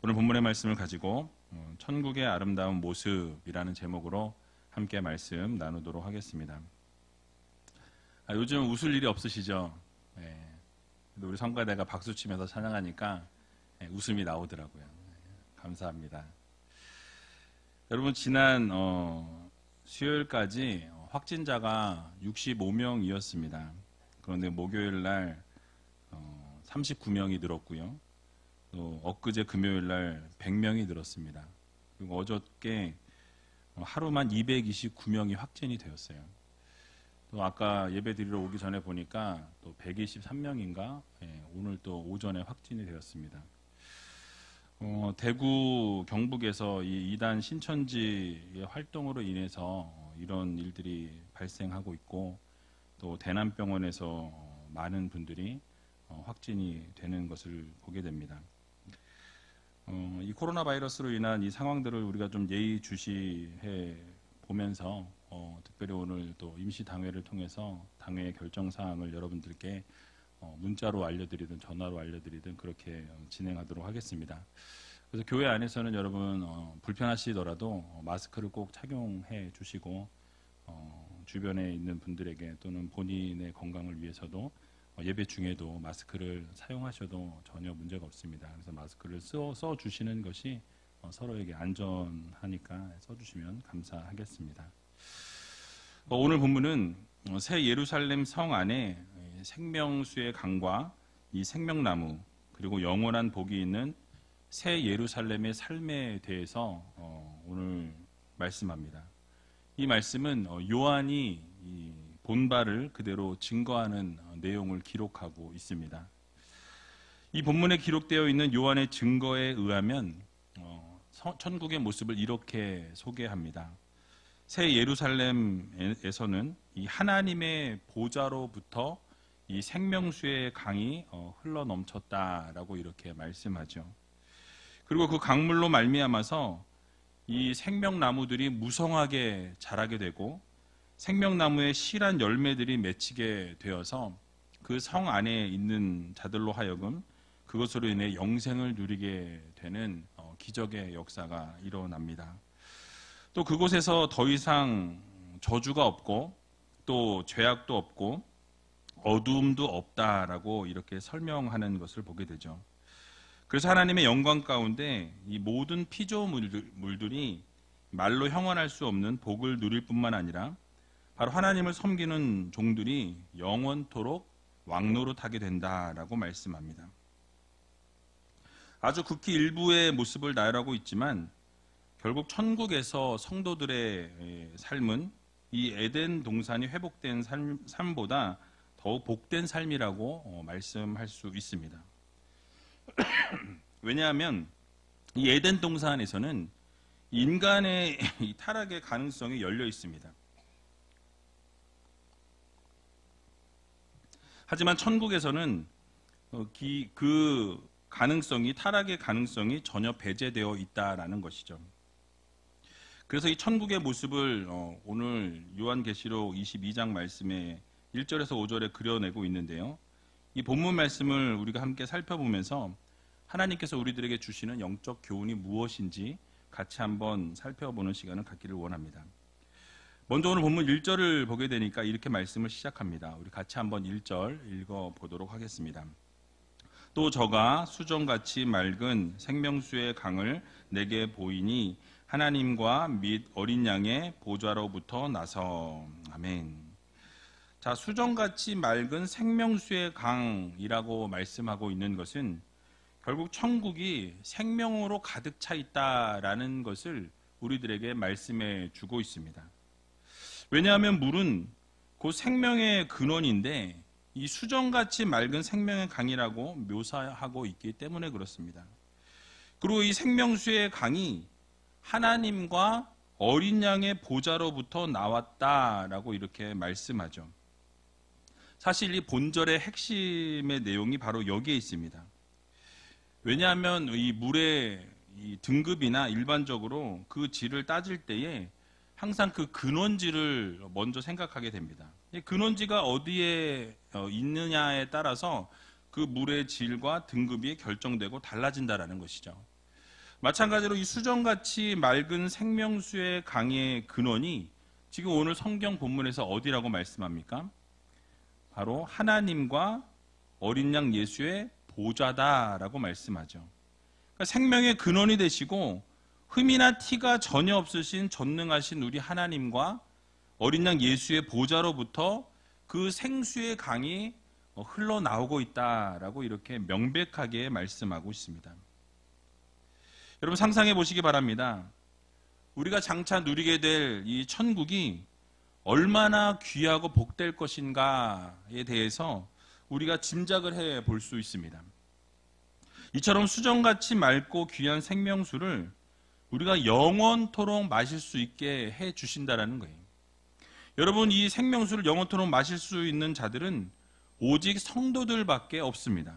오늘 본문의 말씀을 가지고 천국의 아름다운 모습이라는 제목으로 함께 말씀 나누도록 하겠습니다. 요즘 웃을 일이 없으시죠? 네. 우리 성가대가 박수 치면서 찬양하니까 웃음이 나오더라고요. 감사합니다. 여러분, 지난 수요일까지 확진자가 65명이었습니다. 그런데 목요일 날 39명이 늘었고요. 또 엊그제 금요일 날 100명이 늘었습니다. 그리고 어저께 하루만 229명이 확진이 되었어요. 또 아까 예배 드리러 오기 전에 보니까 또 123명인가 오늘 또 오전에 확진이 되었습니다. 대구 경북에서 이 이단 신천지의 활동으로 인해서 이런 일들이 발생하고 있고, 또 대남병원에서 많은 분들이 확진이 되는 것을 보게 됩니다. 이 코로나 바이러스로 인한 이 상황들을 우리가 좀 예의주시해 보면서 특별히 오늘 또 임시당회를 통해서 당회의 결정사항을 여러분들께 문자로 알려드리든 전화로 알려드리든 그렇게 진행하도록 하겠습니다. 그래서 교회 안에서는 여러분 불편하시더라도 마스크를 꼭 착용해 주시고 주변에 있는 분들에게 또는 본인의 건강을 위해서도 예배 중에도 마스크를 사용하셔도 전혀 문제가 없습니다. 그래서 마스크를 써 주시는 것이 서로에게 안전하니까 써주시면 감사하겠습니다. 오늘 본문은 새 예루살렘 성 안에 생명수의 강과 이 생명나무, 그리고 영원한 복이 있는 새 예루살렘의 삶에 대해서 오늘 말씀합니다. 이 말씀은 요한이 이 본바를 그대로 증거하는 내용을 기록하고 있습니다. 이 본문에 기록되어 있는 요한의 증거에 의하면 천국의 모습을 이렇게 소개합니다. 새 예루살렘에서는 이 하나님의 보좌로부터 이 생명수의 강이 흘러 넘쳤다라고 이렇게 말씀하죠. 그리고 그 강물로 말미암아서 이 생명나무들이 무성하게 자라게 되고 생명나무의 실한 열매들이 맺히게 되어서 그 성 안에 있는 자들로 하여금 그것으로 인해 영생을 누리게 되는 기적의 역사가 일어납니다. 또 그곳에서 더 이상 저주가 없고 또 죄악도 없고 어두움도 없다라고 이렇게 설명하는 것을 보게 되죠. 그래서 하나님의 영광 가운데 이 모든 피조물들이 말로 형언할 수 없는 복을 누릴 뿐만 아니라 바로 하나님을 섬기는 종들이 영원토록 왕노릇하게 된다라고 말씀합니다. 아주 극히 일부의 모습을 나열하고 있지만 결국 천국에서 성도들의 삶은 이 에덴 동산이 회복된 삶보다 더욱 복된 삶이라고 말씀할 수 있습니다. 왜냐하면 이 에덴 동산에서는 인간의 타락의 가능성이 열려 있습니다. 하지만 천국에서는 그 가능성이, 타락의 가능성이 전혀 배제되어 있다라는 것이죠. 그래서 이 천국의 모습을 오늘 요한계시록 22장 말씀에 1절에서 5절에 그려내고 있는데요. 이 본문 말씀을 우리가 함께 살펴보면서 하나님께서 우리들에게 주시는 영적 교훈이 무엇인지 같이 한번 살펴보는 시간을 갖기를 원합니다. 먼저 오늘 본문 1절을 보게 되니까 이렇게 말씀을 시작합니다. 우리 같이 한번 1절 읽어보도록 하겠습니다. 또 저가 수정같이 맑은 생명수의 강을 내게 보이니 하나님과 및 어린 양의 보좌로부터 나서. 아멘. 자, 수정같이 맑은 생명수의 강이라고 말씀하고 있는 것은 결국 천국이 생명으로 가득 차 있다라는 것을 우리들에게 말씀해 주고 있습니다. 왜냐하면 물은 그 생명의 근원인데 이 수정같이 맑은 생명의 강이라고 묘사하고 있기 때문에 그렇습니다. 그리고 이 생명수의 강이 하나님과 어린 양의 보좌로부터 나왔다라고 이렇게 말씀하죠. 사실 이 본절의 핵심의 내용이 바로 여기에 있습니다. 왜냐하면 이 물의 이 등급이나 일반적으로 그 질을 따질 때에 항상 그 근원지를 먼저 생각하게 됩니다. 이 근원지가 어디에 있느냐에 따라서 그 물의 질과 등급이 결정되고 달라진다라는 것이죠. 마찬가지로 이 수정같이 맑은 생명수의 강의 근원이 지금 오늘 성경 본문에서 어디라고 말씀합니까? 바로 하나님과 어린 양 예수의 보좌다라고 말씀하죠. 그러니까 생명의 근원이 되시고 흠이나 티가 전혀 없으신 전능하신 우리 하나님과 어린 양 예수의 보좌로부터 그 생수의 강이 흘러나오고 있다라고 이렇게 명백하게 말씀하고 있습니다. 여러분 상상해 보시기 바랍니다. 우리가 장차 누리게 될 이 천국이 얼마나 귀하고 복될 것인가에 대해서 우리가 짐작을 해 볼 수 있습니다. 이처럼 수정같이 맑고 귀한 생명수를 우리가 영원토록 마실 수 있게 해 주신다라는 거예요. 여러분, 이 생명수를 영원토록 마실 수 있는 자들은 오직 성도들밖에 없습니다.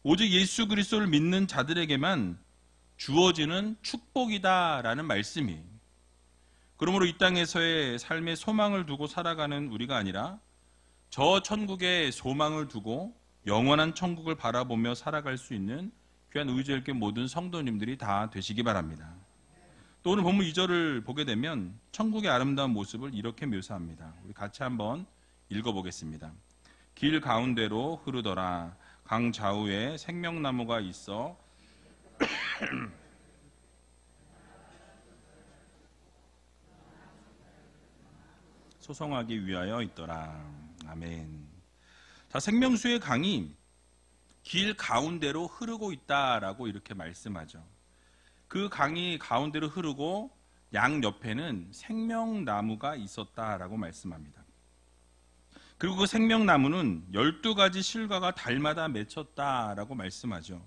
오직 예수 그리스도를 믿는 자들에게만 주어지는 축복이다라는 말씀이에요. 그러므로 이 땅에서의 삶의 소망을 두고 살아가는 우리가 아니라 저 천국의 소망을 두고 영원한 천국을 바라보며 살아갈 수 있는 귀한 의지있게 모든 성도님들이 다 되시기 바랍니다. 또 오늘 본문 2절을 보게 되면 천국의 아름다운 모습을 이렇게 묘사합니다. 우리 같이 한번 읽어보겠습니다. 길 가운데로 흐르더라. 강 좌우에 생명나무가 있어 소송하기 위하여 있더라. 아멘. 자, 생명수의 강이 길 가운데로 흐르고 있다라고 이렇게 말씀하죠. 그 강이 가운데로 흐르고 양 옆에는 생명나무가 있었다라고 말씀합니다. 그리고 그 생명나무는 12가지 실과가 달마다 맺혔다라고 말씀하죠.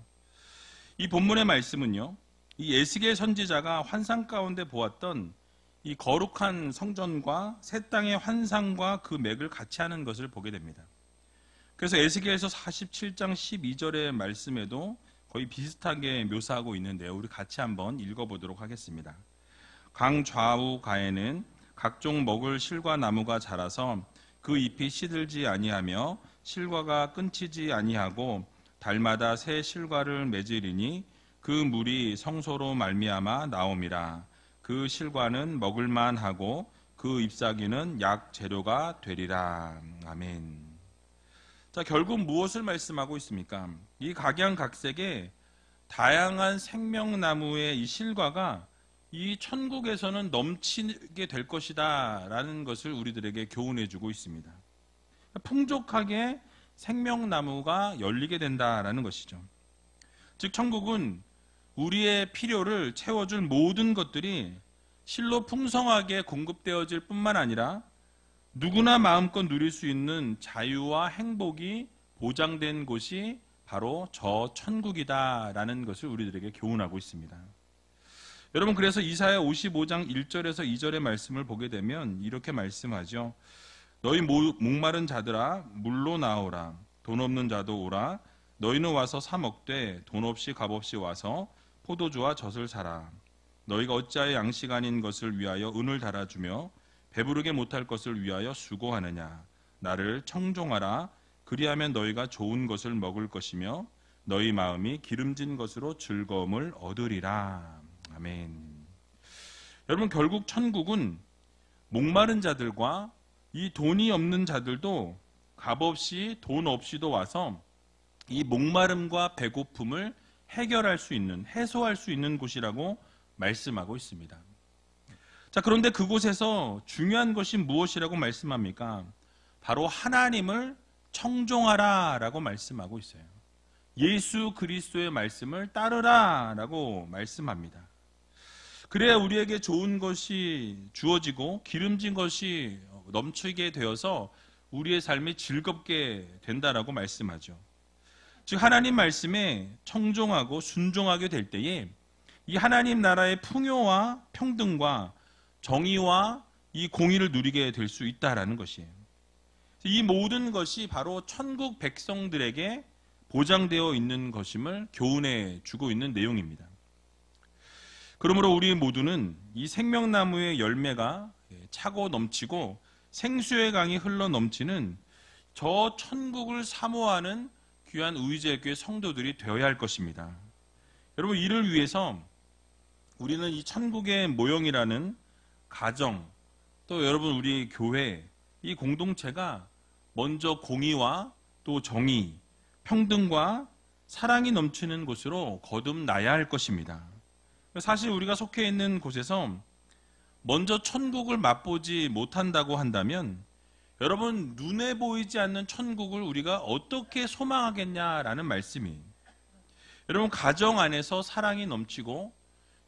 이 본문의 말씀은요, 이 에스겔 선지자가 환상 가운데 보았던 이 거룩한 성전과 새 땅의 환상과 그 맥을 같이 하는 것을 보게 됩니다. 그래서 에스겔서 47장 12절의 말씀에도 거의 비슷하게 묘사하고 있는데요. 우리 같이 한번 읽어보도록 하겠습니다. 강 좌우 가에는 각종 먹을 실과 나무가 자라서 그 잎이 시들지 아니하며 실과가 끊치지 아니하고 달마다 새 실과를 맺으리니 그 물이 성소로 말미암아 나옴이라. 그 실과는 먹을만하고 그 잎사귀는 약 재료가 되리라. 아멘. 자, 결국 무엇을 말씀하고 있습니까? 이 각양각색의 다양한 생명나무의 이 실과가 이 천국에서는 넘치게 될 것이다 라는 것을 우리들에게 교훈해주고 있습니다. 풍족하게 생명나무가 열리게 된다라는 것이죠. 즉 천국은 우리의 필요를 채워줄 모든 것들이 실로 풍성하게 공급되어질 뿐만 아니라 누구나 마음껏 누릴 수 있는 자유와 행복이 보장된 곳이 바로 저 천국이다라는 것을 우리들에게 교훈하고 있습니다. 여러분, 그래서 이사야 55장 1절에서 2절의 말씀을 보게 되면 이렇게 말씀하죠. 너희 목마른 자들아 물로 나오라. 돈 없는 자도 오라. 너희는 와서 사 먹되 돈 없이 값없이 와서 포도주와 젖을 사라. 너희가 어찌하여 양식 아닌 것을 위하여 은을 달아주며 배부르게 못할 것을 위하여 수고하느냐. 나를 청종하라. 그리하면 너희가 좋은 것을 먹을 것이며 너희 마음이 기름진 것으로 즐거움을 얻으리라. 아멘. 여러분, 결국 천국은 목마른 자들과 이 돈이 없는 자들도 값없이 돈 없이도 와서 이 목마름과 배고픔을 해결할 수 있는, 해소할 수 있는 곳이라고 말씀하고 있습니다. 자, 그런데 그곳에서 중요한 것이 무엇이라고 말씀합니까? 바로 하나님을 청종하라 라고 말씀하고 있어요. 예수 그리스도의 말씀을 따르라 라고 말씀합니다. 그래야 우리에게 좋은 것이 주어지고 기름진 것이 넘치게 되어서 우리의 삶이 즐겁게 된다라고 말씀하죠. 즉 하나님 말씀에 청종하고 순종하게 될 때에 이 하나님 나라의 풍요와 평등과 정의와 이 공의를 누리게 될 수 있다라는 것이에요. 이 모든 것이 바로 천국 백성들에게 보장되어 있는 것임을 교훈해 주고 있는 내용입니다. 그러므로 우리 모두는 이 생명나무의 열매가 차고 넘치고 생수의 강이 흘러 넘치는 저 천국을 사모하는 귀한 의지의 교회 성도들이 되어야 할 것입니다. 여러분, 이를 위해서 우리는 이 천국의 모형이라는 가정, 또 여러분 우리 교회, 이 공동체가 먼저 공의와 또 정의, 평등과 사랑이 넘치는 곳으로 거듭나야 할 것입니다. 사실 우리가 속해 있는 곳에서 먼저 천국을 맛보지 못한다고 한다면 여러분 눈에 보이지 않는 천국을 우리가 어떻게 소망하겠냐라는 말씀이, 여러분 가정 안에서 사랑이 넘치고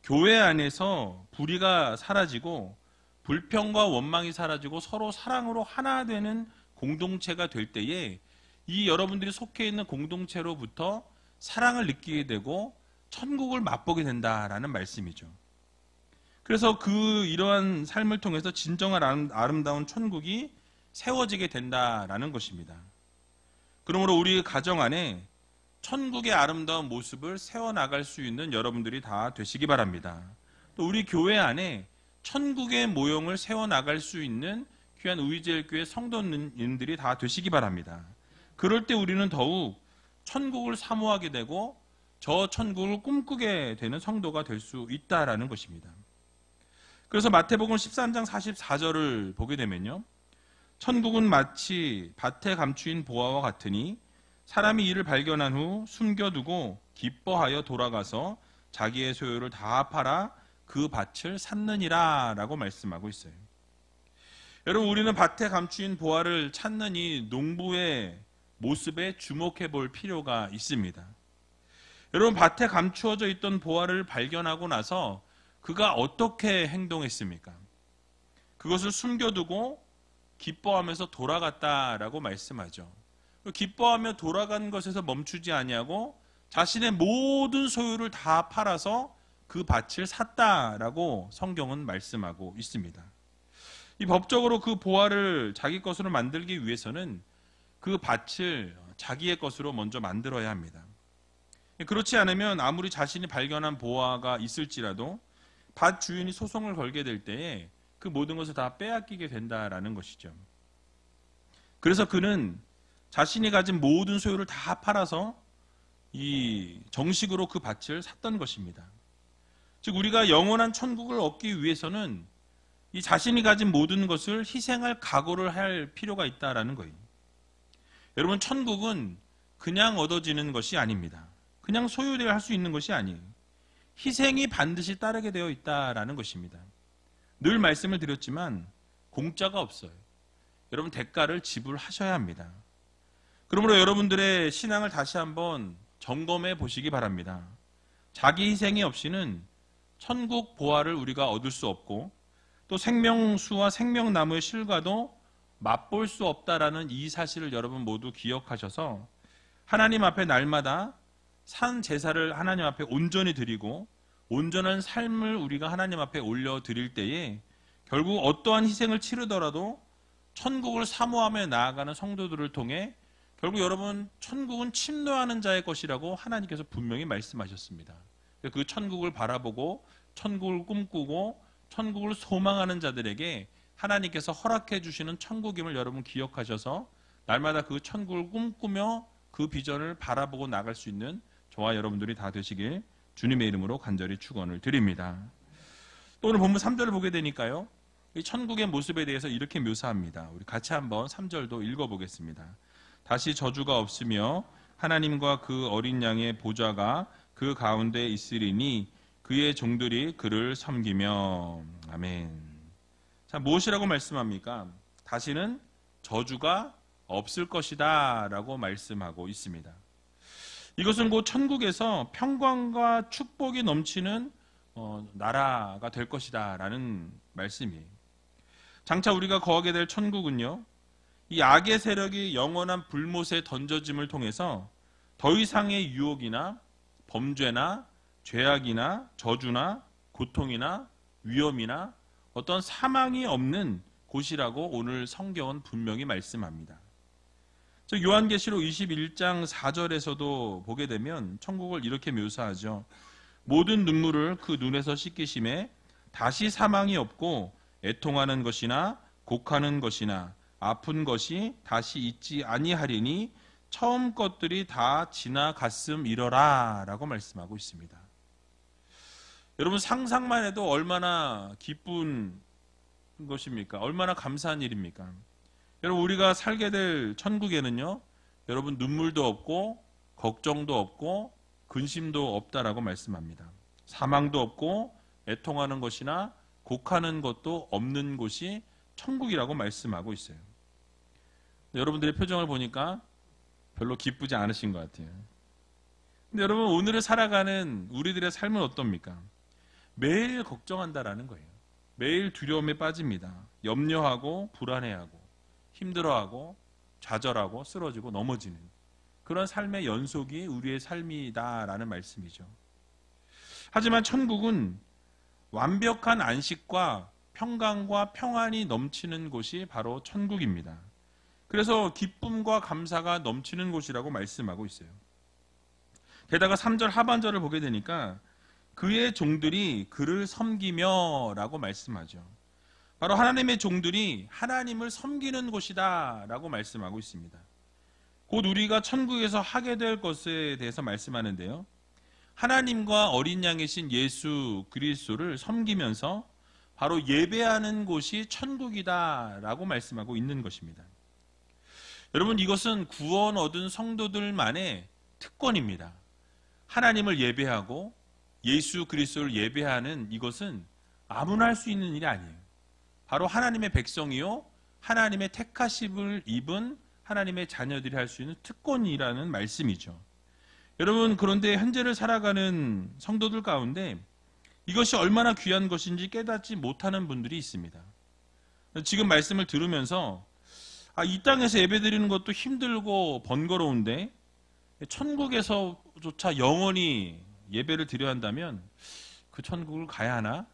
교회 안에서 불의가 사라지고 불평과 원망이 사라지고 서로 사랑으로 하나 되는 공동체가 될 때에 이 여러분들이 속해 있는 공동체로부터 사랑을 느끼게 되고 천국을 맛보게 된다라는 말씀이죠. 그래서 이러한 삶을 통해서 진정한 아름다운 천국이 세워지게 된다라는 것입니다. 그러므로 우리 가정 안에 천국의 아름다운 모습을 세워나갈 수 있는 여러분들이 다 되시기 바랍니다. 또 우리 교회 안에 천국의 모형을 세워나갈 수 있는 귀한 우리제일교회 성도님들이 다 되시기 바랍니다. 그럴 때 우리는 더욱 천국을 사모하게 되고 저 천국을 꿈꾸게 되는 성도가 될 수 있다라는 것입니다. 그래서 마태복음 13장 44절을 보게 되면요, 천국은 마치 밭에 감추인 보화와 같으니 사람이 이를 발견한 후 숨겨두고 기뻐하여 돌아가서 자기의 소유를 다 팔아 그 밭을 샀느니라 라고 말씀하고 있어요. 여러분, 우리는 밭에 감추인 보화를 찾는 이 농부의 모습에 주목해 볼 필요가 있습니다. 여러분, 밭에 감추어져 있던 보화를 발견하고 나서 그가 어떻게 행동했습니까? 그것을 숨겨두고 기뻐하면서 돌아갔다라고 말씀하죠. 기뻐하며 돌아간 것에서 멈추지 아니하고 자신의 모든 소유를 다 팔아서 그 밭을 샀다라고 성경은 말씀하고 있습니다. 이 법적으로 그 보화를 자기 것으로 만들기 위해서는 그 밭을 자기의 것으로 먼저 만들어야 합니다. 그렇지 않으면 아무리 자신이 발견한 보화가 있을지라도 밭 주인이 소송을 걸게 될 때에 그 모든 것을 다 빼앗기게 된다라는 것이죠. 그래서 그는 자신이 가진 모든 소유를 다 팔아서 이 정식으로 그 밭을 샀던 것입니다. 즉 우리가 영원한 천국을 얻기 위해서는 이 자신이 가진 모든 것을 희생할 각오를 할 필요가 있다라는 거예요. 여러분, 천국은 그냥 얻어지는 것이 아닙니다. 그냥 소유되어 할 수 있는 것이 아니에요. 희생이 반드시 따르게 되어 있다라는 것입니다. 늘 말씀을 드렸지만 공짜가 없어요. 여러분, 대가를 지불하셔야 합니다. 그러므로 여러분들의 신앙을 다시 한번 점검해 보시기 바랍니다. 자기 희생이 없이는 천국 보화를 우리가 얻을 수 없고 또 생명수와 생명나무의 실과도 맛볼 수 없다라는 이 사실을 여러분 모두 기억하셔서 하나님 앞에 날마다 산 제사를 하나님 앞에 온전히 드리고 온전한 삶을 우리가 하나님 앞에 올려드릴 때에 결국 어떠한 희생을 치르더라도 천국을 사모하며 나아가는 성도들을 통해 결국 여러분 천국은 침노하는 자의 것이라고 하나님께서 분명히 말씀하셨습니다. 그 천국을 바라보고 천국을 꿈꾸고 천국을 소망하는 자들에게 하나님께서 허락해 주시는 천국임을 여러분 기억하셔서 날마다 그 천국을 꿈꾸며 그 비전을 바라보고 나갈 수 있는 저와 여러분들이 다 되시길 주님의 이름으로 간절히 축원을 드립니다. 또 오늘 본문 3절을 보게 되니까요, 이 천국의 모습에 대해서 이렇게 묘사합니다. 우리 같이 한번 3절도 읽어보겠습니다. 다시 저주가 없으며 하나님과 그 어린 양의 보좌가 그 가운데 있으리니 그의 종들이 그를 섬기며. 아멘. 자, 무엇이라고 말씀합니까? 다시는 저주가 없을 것이다 라고 말씀하고 있습니다. 이것은 곧 천국에서 평강과 축복이 넘치는 나라가 될 것이다 라는 말씀이에요. 장차 우리가 거하게 될 천국은요, 이 악의 세력이 영원한 불못에 던져짐을 통해서 더 이상의 유혹이나 범죄나 죄악이나 저주나 고통이나 위험이나 어떤 사망이 없는 곳이라고 오늘 성경은 분명히 말씀합니다. 요한계시록 21장 4절에서도 보게 되면 천국을 이렇게 묘사하죠. 모든 눈물을 그 눈에서 씻기심에 다시 사망이 없고 애통하는 것이나 곡하는 것이나 아픈 것이 다시 있지 아니하리니 처음 것들이 다 지나갔음이러라 라고 말씀하고 있습니다. 여러분 상상만 해도 얼마나 기쁜 것입니까? 얼마나 감사한 일입니까? 여러분 우리가 살게 될 천국에는요, 여러분 눈물도 없고 걱정도 없고 근심도 없다라고 말씀합니다. 사망도 없고 애통하는 것이나 곡하는 것도 없는 곳이 천국이라고 말씀하고 있어요. 여러분들의 표정을 보니까 별로 기쁘지 않으신 것 같아요. 근데 여러분 오늘을 살아가는 우리들의 삶은 어떻습니까? 매일 걱정한다라는 거예요. 매일 두려움에 빠집니다. 염려하고 불안해하고 힘들어하고 좌절하고 쓰러지고 넘어지는 그런 삶의 연속이 우리의 삶이다라는 말씀이죠. 하지만 천국은 완벽한 안식과 평강과 평안이 넘치는 곳이 바로 천국입니다. 그래서 기쁨과 감사가 넘치는 곳이라고 말씀하고 있어요. 게다가 3절 하반절을 보게 되니까 그의 종들이 그를 섬기며 라고 말씀하죠. 바로 하나님의 종들이 하나님을 섬기는 곳이다 라고 말씀하고 있습니다. 곧 우리가 천국에서 하게 될 것에 대해서 말씀하는데요, 하나님과 어린 양이신 예수 그리스도를 섬기면서 바로 예배하는 곳이 천국이다 라고 말씀하고 있는 것입니다. 여러분 이것은 구원 얻은 성도들만의 특권입니다. 하나님을 예배하고 예수 그리스도를 예배하는 이것은 아무나 할 수 있는 일이 아니에요. 바로 하나님의 백성이요 하나님의 택하심을 입은 하나님의 자녀들이 할 수 있는 특권이라는 말씀이죠. 여러분 그런데 현재를 살아가는 성도들 가운데 이것이 얼마나 귀한 것인지 깨닫지 못하는 분들이 있습니다. 지금 말씀을 들으면서 이 땅에서 예배드리는 것도 힘들고 번거로운데 천국에서조차 영원히 예배를 드려야 한다면 그 천국을 가야 하나?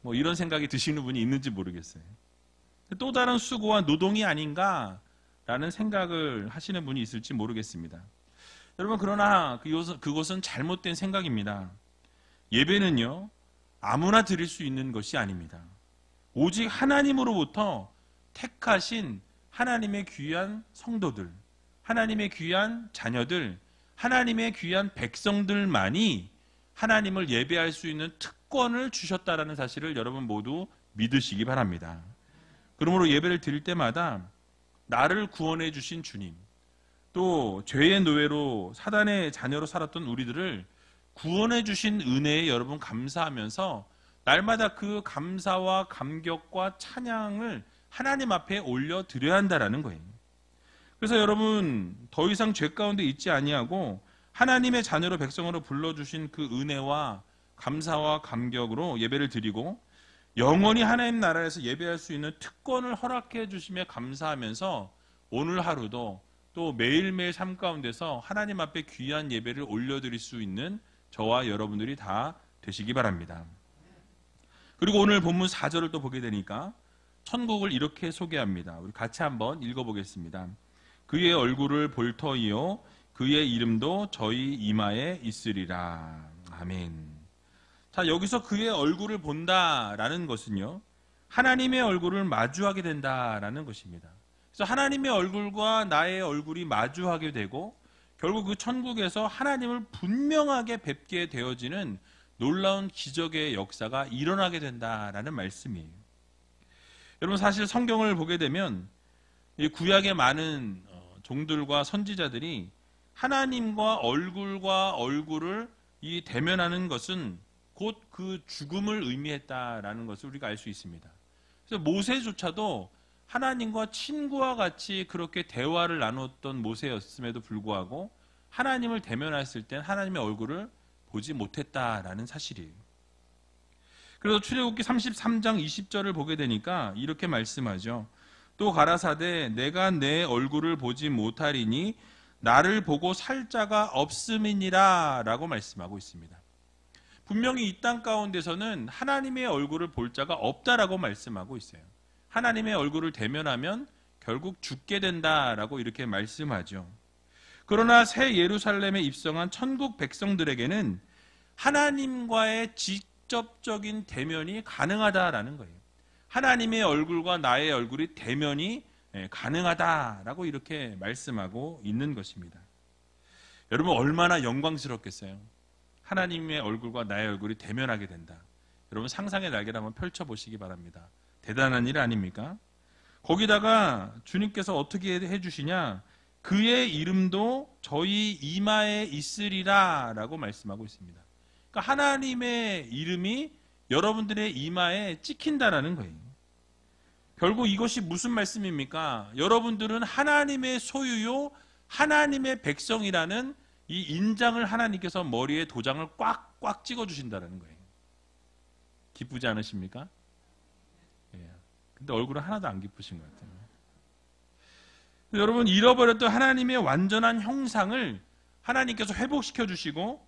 뭐 이런 생각이 드시는 분이 있는지 모르겠어요. 또 다른 수고와 노동이 아닌가라는 생각을 하시는 분이 있을지 모르겠습니다. 여러분 그러나 그것은 잘못된 생각입니다. 예배는요 아무나 드릴 수 있는 것이 아닙니다. 오직 하나님으로부터 택하신 하나님의 귀한 성도들, 하나님의 귀한 자녀들, 하나님의 귀한 백성들만이 하나님을 예배할 수 있는 특권을 주셨다라는 사실을 여러분 모두 믿으시기 바랍니다. 그러므로 예배를 드릴 때마다 나를 구원해 주신 주님, 또 죄의 노예로 사단의 자녀로 살았던 우리들을 구원해 주신 은혜에 여러분 감사하면서 날마다 그 감사와 감격과 찬양을 하나님 앞에 올려드려야 한다라는 거예요. 그래서 여러분 더 이상 죄 가운데 있지 아니하고 하나님의 자녀로 백성으로 불러주신 그 은혜와 감사와 감격으로 예배를 드리고 영원히 하나님 나라에서 예배할 수 있는 특권을 허락해 주시며 감사하면서 오늘 하루도 또 매일매일 삶 가운데서 하나님 앞에 귀한 예배를 올려드릴 수 있는 저와 여러분들이 다 되시기 바랍니다. 그리고 오늘 본문 4절을 또 보게 되니까 천국을 이렇게 소개합니다. 우리 같이 한번 읽어보겠습니다. 그의 얼굴을 볼 터이요 그의 이름도 저희 이마에 있으리라. 아멘. 자, 여기서 그의 얼굴을 본다라는 것은요 하나님의 얼굴을 마주하게 된다라는 것입니다. 그래서 하나님의 얼굴과 나의 얼굴이 마주하게 되고 결국 그 천국에서 하나님을 분명하게 뵙게 되어지는 놀라운 기적의 역사가 일어나게 된다라는 말씀이에요. 여러분 사실 성경을 보게 되면 이 구약의 많은 종들과 선지자들이 하나님과 얼굴을 이 대면하는 것은 곧 그 죽음을 의미했다라는 것을 우리가 알 수 있습니다. 그래서 모세조차도 하나님과 친구와 같이 그렇게 대화를 나눴던 모세였음에도 불구하고 하나님을 대면했을 땐 하나님의 얼굴을 보지 못했다라는 사실이에요. 그래서 출애굽기 33장 20절을 보게 되니까 이렇게 말씀하죠. 또 가라사대 내가 내 얼굴을 보지 못하리니 나를 보고 살 자가 없음이니라 라고 말씀하고 있습니다. 분명히 이 땅 가운데서는 하나님의 얼굴을 볼 자가 없다라고 말씀하고 있어요. 하나님의 얼굴을 대면하면 결국 죽게 된다라고 이렇게 말씀하죠. 그러나 새 예루살렘에 입성한 천국 백성들에게는 하나님과의 직접적인 대면이 가능하다라는 거예요. 하나님의 얼굴과 나의 얼굴이 대면이 가능하다라고 이렇게 말씀하고 있는 것입니다. 여러분 얼마나 영광스럽겠어요. 하나님의 얼굴과 나의 얼굴이 대면하게 된다. 여러분 상상의 날개를 한번 펼쳐보시기 바랍니다. 대단한 일 아닙니까? 거기다가 주님께서 어떻게 해주시냐? 그의 이름도 저희 이마에 있으리라 라고 말씀하고 있습니다. 그러니까 하나님의 이름이 여러분들의 이마에 찍힌다라는 거예요. 결국 이것이 무슨 말씀입니까? 여러분들은 하나님의 소유요, 하나님의 백성이라는 이 인장을 하나님께서 머리에 도장을 꽉꽉 찍어주신다는 거예요. 기쁘지 않으십니까? 예. 근데 얼굴은 하나도 안 기쁘신 것 같아요. 여러분, 잃어버렸던 하나님의 완전한 형상을 하나님께서 회복시켜 주시고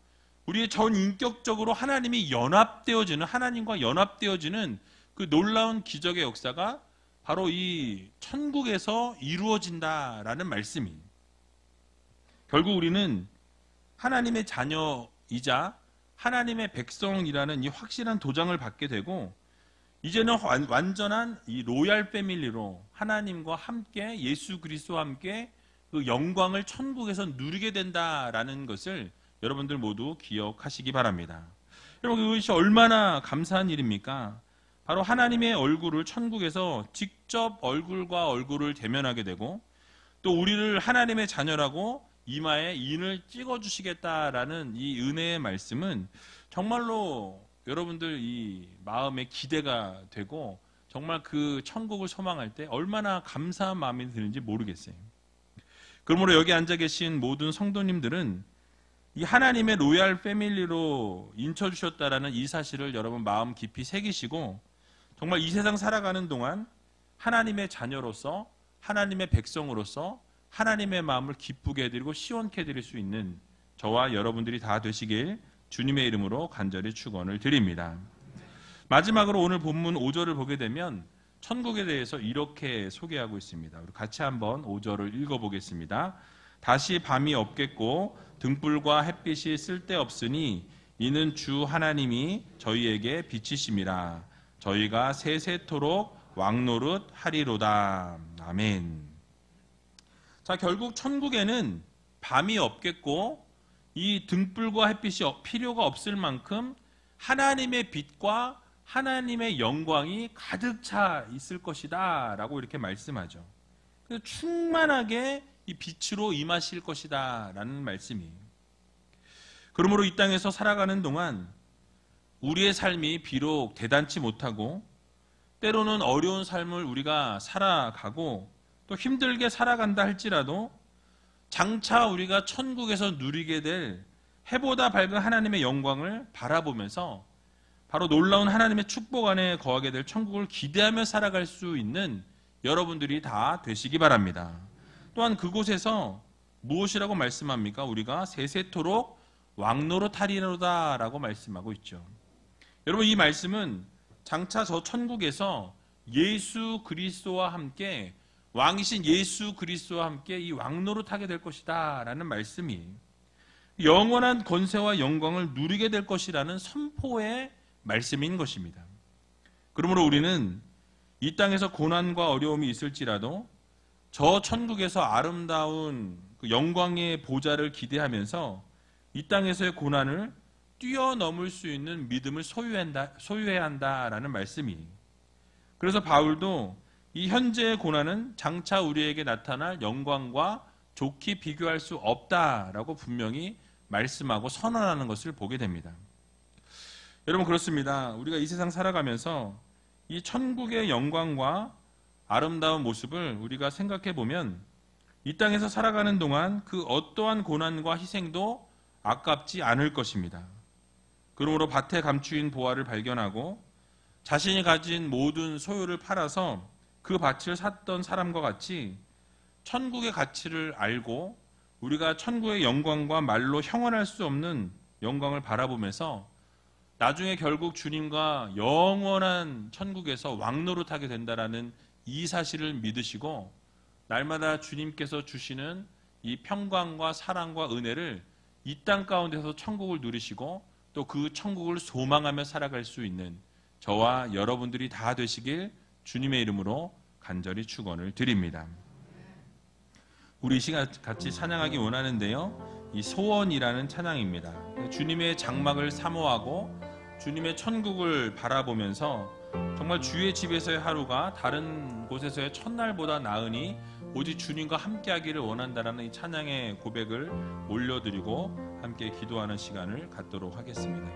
우리의 전 인격적으로 하나님이 연합되어지는, 하나님과 연합되어지는 그 놀라운 기적의 역사가 바로 이 천국에서 이루어진다라는 말씀이에요. 결국 우리는 하나님의 자녀이자 하나님의 백성이라는 이 확실한 도장을 받게 되고 이제는 완전한 이 로얄 패밀리로 하나님과 함께 예수 그리스도와 함께 그 영광을 천국에서 누리게 된다라는 것을 여러분들 모두 기억하시기 바랍니다. 여러분, 그것이 얼마나 감사한 일입니까? 바로 하나님의 얼굴을 천국에서 직접 얼굴과 얼굴을 대면하게 되고 또 우리를 하나님의 자녀라고 이마에 인을 찍어주시겠다라는 이 은혜의 말씀은 정말로 여러분들 이 마음에 기대가 되고 정말 그 천국을 소망할 때 얼마나 감사한 마음이 드는지 모르겠어요. 그러므로 여기 앉아 계신 모든 성도님들은 이 하나님의 로얄 패밀리로 인쳐주셨다라는 이 사실을 여러분 마음 깊이 새기시고 정말 이 세상 살아가는 동안 하나님의 자녀로서 하나님의 백성으로서 하나님의 마음을 기쁘게 해드리고 시원케 해드릴 수 있는 저와 여러분들이 다 되시길 주님의 이름으로 간절히 축원을 드립니다. 마지막으로 오늘 본문 5절을 보게 되면 천국에 대해서 이렇게 소개하고 있습니다. 우리 같이 한번 5절을 읽어보겠습니다. 다시 밤이 없겠고 등불과 햇빛이 쓸데없으니 이는 주 하나님이 저희에게 빛이심이라. 저희가 세세토록 왕노릇 하리로다. 아멘. 자, 결국 천국에는 밤이 없겠고 이 등불과 햇빛이 필요가 없을 만큼 하나님의 빛과 하나님의 영광이 가득 차 있을 것이다 라고 이렇게 말씀하죠. 그래서 충만하게 이 빛으로 임하실 것이다 라는 말씀이에요. 그러므로 이 땅에서 살아가는 동안 우리의 삶이 비록 대단치 못하고 때로는 어려운 삶을 우리가 살아가고 또 힘들게 살아간다 할지라도 장차 우리가 천국에서 누리게 될 해보다 밝은 하나님의 영광을 바라보면서 바로 놀라운 하나님의 축복 안에 거하게 될 천국을 기대하며 살아갈 수 있는 여러분들이 다 되시기 바랍니다. 또한 그곳에서 무엇이라고 말씀합니까? 우리가 세세토록 왕노릇 하리로다 라고 말씀하고 있죠. 여러분, 이 말씀은 장차 저 천국에서 예수 그리스도와 함께 왕이신 예수 그리스도와 함께 이 왕노릇 하게 될 것이다 라는 말씀이 영원한 권세와 영광을 누리게 될 것이라는 선포의 말씀인 것입니다. 그러므로 우리는 이 땅에서 고난과 어려움이 있을지라도 저 천국에서 아름다운 그 영광의 보좌를 기대하면서 이 땅에서의 고난을 뛰어넘을 수 있는 믿음을 소유해야 한다라는 말씀이. 그래서 바울도 이 현재의 고난은 장차 우리에게 나타날 영광과 좋게 비교할 수 없다라고 분명히 말씀하고 선언하는 것을 보게 됩니다. 여러분, 그렇습니다. 우리가 이 세상 살아가면서 이 천국의 영광과 아름다운 모습을 우리가 생각해 보면 이 땅에서 살아가는 동안 그 어떠한 고난과 희생도 아깝지 않을 것입니다. 그러므로 밭에 감추인 보화를 발견하고 자신이 가진 모든 소유를 팔아서 그 밭을 샀던 사람과 같이 천국의 가치를 알고 우리가 천국의 영광과 말로 형언할 수 없는 영광을 바라보면서 나중에 결국 주님과 영원한 천국에서 왕노릇하게 된다라는 이 사실을 믿으시고 날마다 주님께서 주시는 이 평강과 사랑과 은혜를 이 땅 가운데서 천국을 누리시고 또 그 천국을 소망하며 살아갈 수 있는 저와 여러분들이 다 되시길 주님의 이름으로 간절히 축원을 드립니다. 우리 이 시간 같이 찬양하기 원하는데요. 이 소원이라는 찬양입니다. 주님의 장막을 사모하고 주님의 천국을 바라보면서 정말 주의 집에서의 하루가 다른 곳에서의 첫날보다 나으니 오직 주님과 함께하기를 원한다라는 이 찬양의 고백을 올려드리고 함께 기도하는 시간을 갖도록 하겠습니다.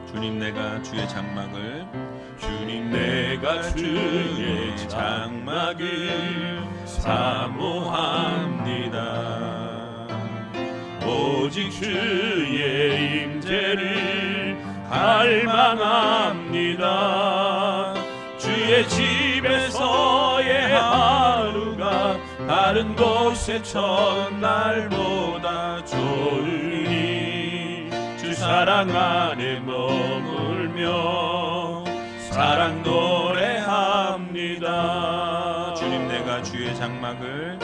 주님 내가 주의 장막을 주님 내가 주의 장막을 사모합니다. 오직 주의 임재를 갈망합니다. 주의 집에서의 하루가 다른 곳의 첫날보다 좋으니 주 사랑 안에 머물며 사랑 노래합니다. 주님 내가 주의 장막을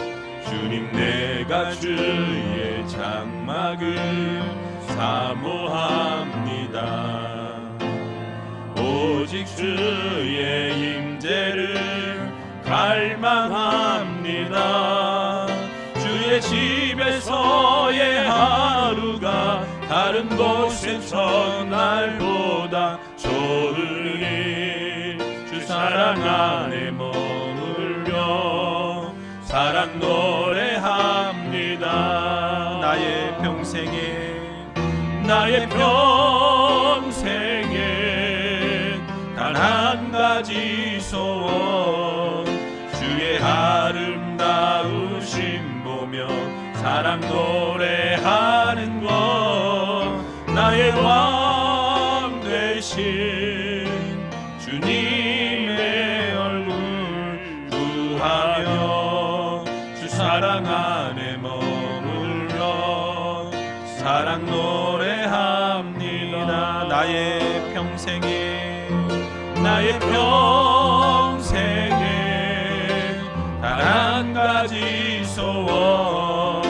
주님 내가 주의 장막을 사모합니다. 오직 주의 임재를 갈망합니다. 주의 집에서의 하루가 다른 곳의 첫날보다 좋으니 주 사랑 안에 머물며 사랑 노래합니다. 나의 평생에 단 한 가지 소원 주의 아름다우심 보며 사랑 노래하는 것 나의 왕 되신 주님의 얼굴 구하며 주 사랑 안에 머물러 사랑 노래합니다. 나의 평생에 단 한 가지 소원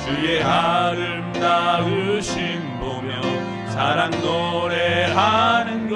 주의 아름다우심 보며 사랑 노래하는